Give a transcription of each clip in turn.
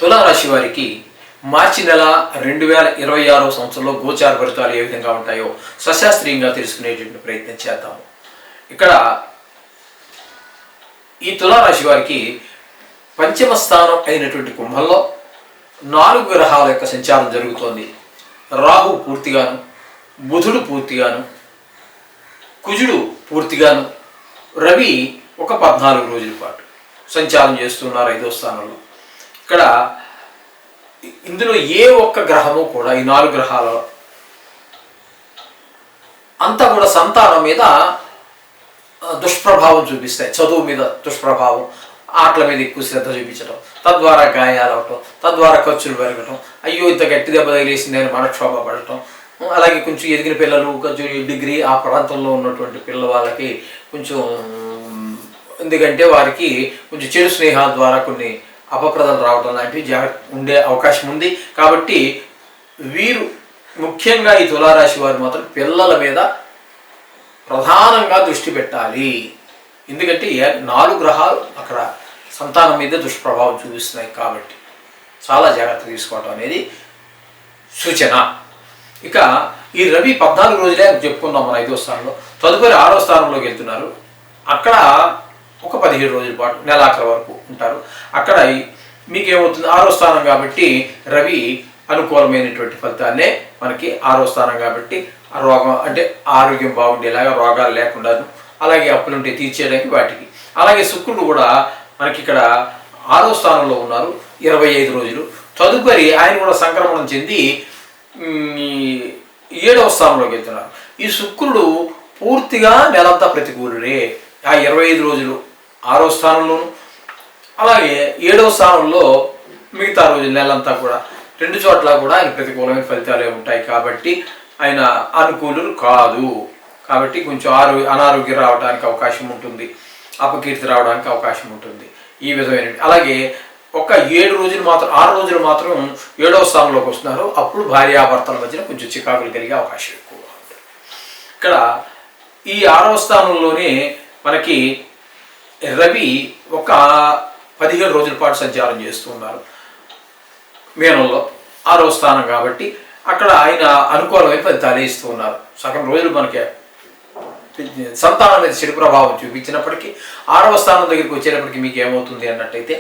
తులారాశి వారికి మార్చి నెల 2026 సంవత్సరంలో గోచార ఫలితాలు ఏ విధంగా ఉంటాయో సశాస్త్రీయంగా తెలుసుకునేటువంటి ప్రయత్నం చేద్దాము. ఇక్కడ ఈ తులారాశి వారికి పంచమ స్థానం అయినటువంటి కుంభంలో 4 గ్రహాల యొక్క సంచారం జరుగుతోంది. రాహు పూర్తిగాను, బుధుడు పూర్తిగాను, కుజుడు పూర్తిగాను, రవి ఒక 14 రోజుల పాటు సంచారం చేస్తున్నారు 5వ స్థానంలో. ఇక్కడ ఇందులో ఏ ఒక్క గ్రహము కూడా ఈ 4 గ్రహాలలో అంతా కూడా సంతానం మీద దుష్ప్రభావం చూపిస్తాయి. చదువు మీద దుష్ప్రభావం, ఆటల మీద ఎక్కువ శ్రద్ధ చూపించడం, తద్వారా గాయాలు అవటం, తద్వారా ఖర్చులు పెరగటం, అయ్యో ఇంత గట్టి దెబ్బ తగిలేసింది అని మనక్షోభ పడటం. అలాగే కొంచెం ఎదిగిన పిల్లలు, కొంచెం డిగ్రీ ఆ ప్రాంతంలో ఉన్నటువంటి పిల్లల వాళ్ళకి కొంచెం, ఎందుకంటే వారికి కొంచెం చెడు స్నేహాల ద్వారా కొన్ని అపప్రదలు రావడం లాంటివి ఉండే అవకాశం ఉంది. కాబట్టి వీరు ముఖ్యంగా ఈ తులారాశి వారు మాత్రం పిల్లల మీద ప్రధానంగా దృష్టి పెట్టాలి. ఎందుకంటే 4 గ్రహాలు అక్కడ సంతానం మీద దుష్ప్రభావం చూపిస్తున్నాయి. కాబట్టి చాలా జాగ్రత్త తీసుకోవటం అనేది సూచన. ఇక ఈ రవి 14 రోజులే చెప్పుకున్నాం మన 5వ స్థానంలో. తదుపరి 6వ స్థానంలోకి వెళ్తున్నారు. అక్కడ ఒక 17 రోజుల పాటు నెలాఖరు వరకు ఉంటారు. అక్కడ మీకేమవుతుంది, 6వ స్థానం కాబట్టి రవి అనుకూలమైనటువంటి ఫలితాన్నే మనకి 6వ స్థానం కాబట్టి రోగం అంటే ఆరోగ్యం బాగుండేలాగా, రోగాలు లేకుండాను, అలాగే అప్పులుంటే తీర్చేయడానికి వాటికి. అలాగే శుక్రుడు కూడా మనకి ఇక్కడ 6వ స్థానంలో ఉన్నారు 25 రోజులు. తదుపరి ఆయన కూడా సంక్రమణం చెంది 7వ స్థానంలోకి వెళ్తున్నారు. ఈ శుక్రుడు పూర్తిగా నెలంతా ప్రతికూలుడే. ఆ 25 రోజులు 6వ స్థానంలోను, అలాగే 7వ స్థానంలో మిగతా రోజులు నెలంతా కూడా 2 చోట్ల కూడా ఆయన ప్రతికూలమైన ఫలితాలే ఉంటాయి. కాబట్టి ఆయన అనుకూలులు కాదు. కాబట్టి కొంచెం అనారోగ్యం రావడానికి అవకాశం ఉంటుంది, అపకీర్తి రావడానికి అవకాశం ఉంటుంది. ఈ విధమైన అలాగే ఒక 7 రోజులు మాత్రం 6 రోజులు మాత్రం 7వ స్థానంలోకి వస్తున్నారు. అప్పుడు భార్యాభర్తల మధ్యన కొంచెం చికాకులు కలిగే అవకాశం ఎక్కువగా ఉంటుంది. ఇక్కడ ఈ 6వ స్థానంలోనే మనకి రవి ఒక 17 రోజుల పాటు సంచారం చేస్తూ ఉన్నారు మీనంలో. 6వ స్థానం కాబట్టి అక్కడ ఆయన అనుకూలమైన ఫలితాలు ఇస్తూ ఉన్నారు. సగం రోజులు మనకి సంతానం మీద చెడు ప్రభావం చూపించినప్పటికీ 6వ స్థానం దగ్గరికి వచ్చేటప్పటికి మీకు ఏమవుతుంది అన్నట్టయితే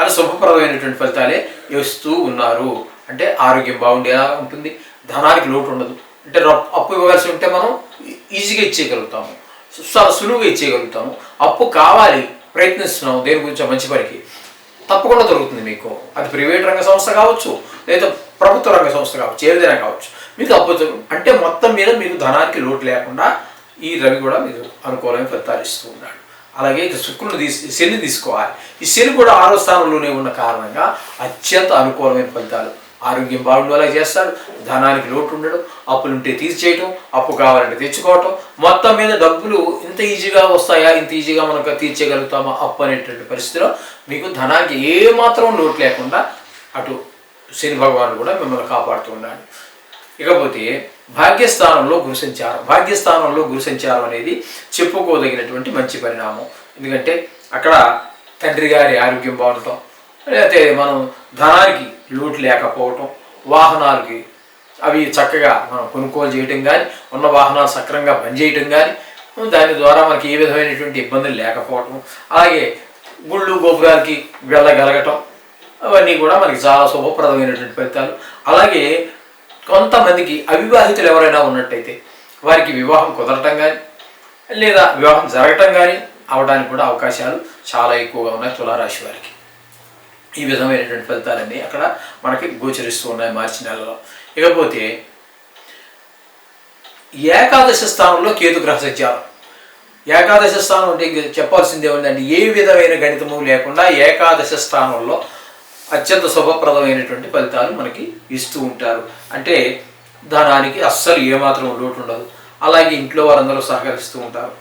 అది శుభప్రదమైనటువంటి ఫలితాలే ఇస్తూ ఉన్నారు. అంటే ఆరోగ్యం బాగుండేలా ఉంటుంది, ధనానికి లోటు ఉండదు. అంటే అప్పు ఇవ్వవలసి ఉంటే మనం ఈజీగా ఇచ్చేయగలుగుతాము, చాలా సులువుగా ఇచ్చేయగలుగుతాము. అప్పు కావాలి ప్రయత్నిస్తున్నాము దేని గురించి మంచి పనికి, తప్పకుండా దొరుకుతుంది మీకు. అది ప్రైవేట్ రంగ సంస్థ కావచ్చు, లేదా ప్రభుత్వ రంగ సంస్థ కావచ్చు, ఏదైనా కావచ్చు. మీకు అప్పు అంటే మొత్తం మీద మీకు ధనానికి లోటు లేకుండా ఈ రవి కూడా మీకు అనుకూలమైన ఫలితాలు ఇస్తూ ఉన్నాడు. అలాగే ఇక శుక్రుని శని తీసుకోవాలి. ఈ శని కూడా 6వ స్థానంలోనే ఉన్న కారణంగా అత్యంత అనుకూలమైన ఫలితాలు, ఆరోగ్యం బాగుండేలా చేస్తాడు, ధనానికి లోటు ఉండడం, అప్పులుంటే తీర్చేయటం, అప్పు కావాలంటే తెచ్చుకోవటం, మొత్తం మీద డబ్బులు ఇంత ఈజీగా వస్తాయా, ఇంత ఈజీగా మనకు తీర్చేయగలుగుతామా అప్పు అనేటువంటి పరిస్థితిలో మీకు ధనానికి ఏమాత్రం లోటు లేకుండా అటు శని భగవానుడు కూడా మిమ్మల్ని కాపాడుతూ ఉన్నాడు. ఇకపోతే భాగ్యస్థానంలో గురు సంచారం. భాగ్యస్థానంలో గురు సంచారం అనేది చెప్పుకోదగినటువంటి మంచి పరిణామం. ఎందుకంటే అక్కడ తండ్రి గారి ఆరోగ్యం బాగుండటం, లేకపోతే మనం ధనానికి లోటు లేకపోవటం, వాహనాలకి అవి చక్కగా మనం కొనుగోలు చేయటం కానీ, ఉన్న వాహనాలు సక్రమంగా పనిచేయటం కానీ, దాని ద్వారా మనకి ఏ విధమైనటువంటి ఇబ్బందులు లేకపోవటం, అలాగే గుళ్ళు గోపురాలకి వెళ్ళగలగటం, అవన్నీ కూడా మనకి చాలా శుభప్రదమైనటువంటి ఫలితాలు. అలాగే కొంతమందికి అవివాహితులు ఎవరైనా ఉన్నట్టయితే వారికి వివాహం కుదరటం కానీ, లేదా వివాహం జరగటం కానీ అవడానికి కూడా అవకాశాలు చాలా ఎక్కువగా ఉన్నాయి తులారాశి వారికి. ఈ విధమైనటువంటి ఫలితాలన్నీ అక్కడ మనకి గోచరిస్తూ ఉన్నాయి మార్చి నెలలో. ఇకపోతే ఏకాదశ స్థానంలో కేతు గ్రహ సంచారం. ఏకాదశ స్థానం అంటే చెప్పాల్సిందే ఉందండి, ఏ విధమైన గణితము లేకుండా ఏకాదశ స్థానంలో అత్యంత శుభప్రదమైనటువంటి ఫలితాలు మనకి ఇస్తూ ఉంటారు. అంటే ధనానికి అస్సలు ఏమాత్రం లోటు ఉండదు. అలాగే ఇంట్లో వారందరూ సహకరిస్తూ ఉంటారు.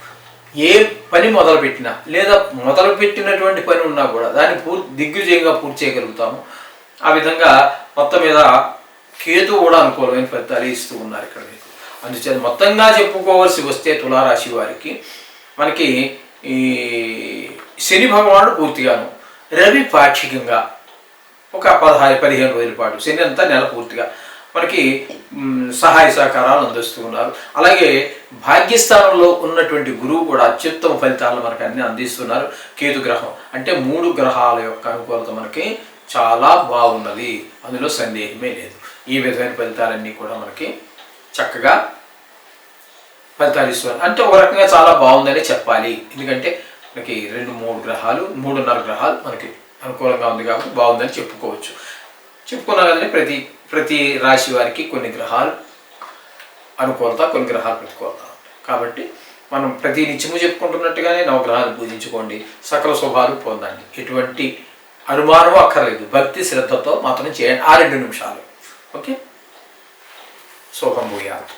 ఏ పని మొదలుపెట్టినా, లేదా మొదలుపెట్టినటువంటి పని ఉన్నా కూడా దాన్ని దిగ్విజయంగా పూర్తి చేయగలుగుతాము. ఆ విధంగా మొత్తం మీద కేతు కూడా అనుకూలమైన ఫలితాలు ఇస్తూ ఉన్నారు ఇక్కడ మీకు. అందుచేత మొత్తంగా చెప్పుకోవాల్సి వస్తే తులారాశి వారికి మనకి ఈ శని భగవానుడు పూర్తిగాను, రవి పాక్షికంగా ఒక 15 రోజుల పాటు శని అంతా నెల పూర్తిగా మనకి సహాయ సహకారాలు అందిస్తున్నారు. అలాగే భాగ్యస్థానంలో ఉన్నటువంటి గురువు కూడా అత్యుత్తమ ఫలితాలను మనకి అన్ని అందిస్తున్నారు. కేతు గ్రహం అంటే 3 గ్రహాల యొక్క అనుకూలత మనకి చాలా బాగున్నది, అందులో సందేహమే లేదు. ఈ విధమైన ఫలితాలన్నీ కూడా మనకి చక్కగా ఫలితాలు ఇస్తున్నారు. అంటే ఒక రకంగా చాలా బాగుందని చెప్పాలి. ఎందుకంటే మనకి 2-3 గ్రహాలు 3.5 గ్రహాలు మనకి అనుకూలంగా ఉంది కాబట్టి బాగుందని చెప్పుకోవచ్చు. చెప్పుకున్నా కదండి, ప్రతి రాశి వారికి కొన్ని గ్రహాలు అనుకూలత, కొన్ని గ్రహాలు ప్రతికూలత. కాబట్టి మనం ప్రతి నిత్యము చెప్పుకుంటున్నట్టుగానే నవగ్రహాలు పూజించుకోండి, సకల శుభాలు పొందండి. ఎటువంటి అనుమానం అక్కర్లేదు, భక్తి శ్రద్ధతో మాత్రం చేయండి. 2 నిమిషాలు. ఓకే, శుభం భూయాత్.